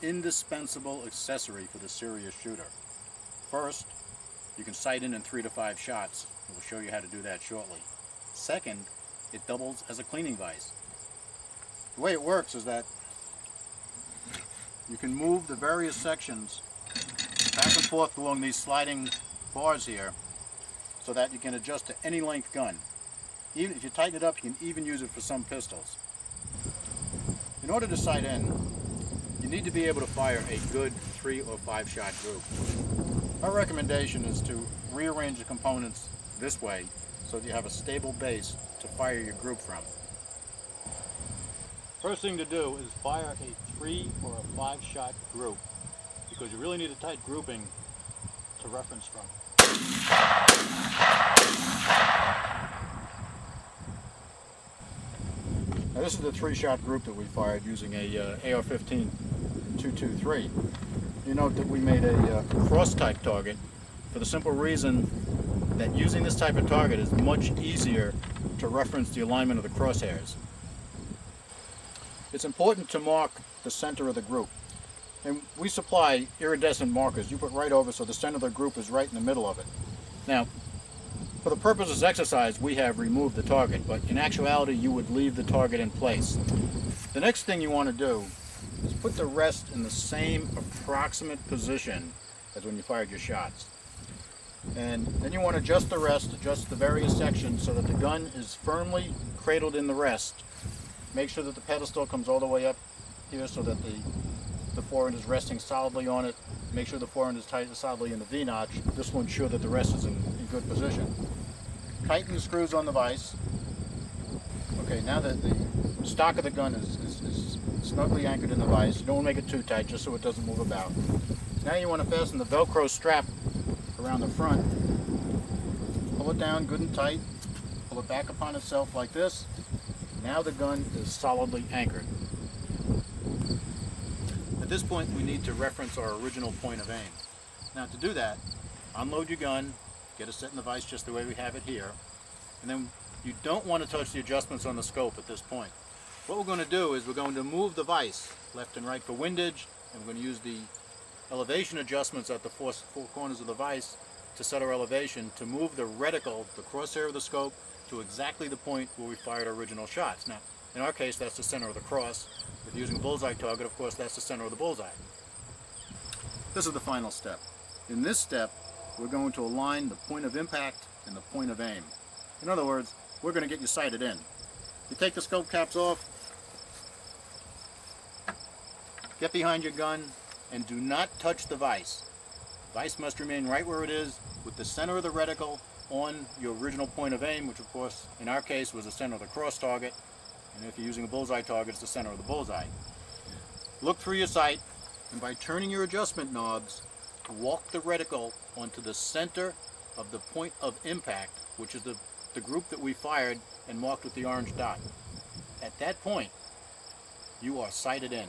indispensable accessory for the serious shooter. First, you can sight in 3 to 5 shots. We'll show you how to do that shortly. Second, it doubles as a cleaning vise. The way it works is that you can move the various sections back and forth along these sliding bars here so that you can adjust to any length gun. Even if you tighten it up, you can even use it for some pistols. In order to sight in, you need to be able to fire a good 3 or 5 shot group. Our recommendation is to rearrange the components this way so that you have a stable base to fire your group from. First thing to do is fire a 3 or a 5 shot group, because you really need a tight grouping to reference from. Now this is the 3-shot group that we fired using a AR-15 223. You note that we made a cross-type target for the simple reason that using this type of target is much easier to reference the alignment of the crosshairs. It's important to mark the center of the group. And we supply iridescent markers you put right over so the center of the group is right in the middle of it. Now, for the purpose of this exercise, we have removed the target, but in actuality, you would leave the target in place. The next thing you want to do is put the rest in the same approximate position as when you fired your shots. And then you want to adjust the rest, adjust the various sections so that the gun is firmly cradled in the rest. Make sure that the pedestal comes all the way up here so that the forend is resting solidly on it. Make sure the forend is tight solidly in the V-notch. This will ensure that the rest is in good position. Tighten the screws on the vise. Okay, now that the stock of the gun is snugly anchored in the vise, you don't want to make it too tight just so it doesn't move about. Now you want to fasten the Velcro strap around the front. Pull it down good and tight. Pull it back upon itself like this. Now the gun is solidly anchored. At this point, we need to reference our original point of aim. Now to do that, unload your gun, get it set in the vise just the way we have it here, and then you don't want to touch the adjustments on the scope at this point. What we're going to do is we're going to move the vise left and right for windage, and we're going to use the elevation adjustments at the four corners of the vise to set our elevation to move the reticle, the crosshair of the scope, to exactly the point where we fired our original shots. Now, in our case, that's the center of the cross. If you're using a bullseye target, of course, that's the center of the bullseye. This is the final step. In this step, we're going to align the point of impact and the point of aim. In other words, we're going to get you sighted in. You take the scope caps off, get behind your gun, and do not touch the vise. The vise must remain right where it is, with the center of the reticle on your original point of aim, which of course, in our case, was the center of the cross target. And if you're using a bullseye target, it's the center of the bullseye. Look through your sight, and by turning your adjustment knobs, walk the reticle onto the center of the point of impact, which is the group that we fired and marked with the orange dot. At that point, you are sighted in.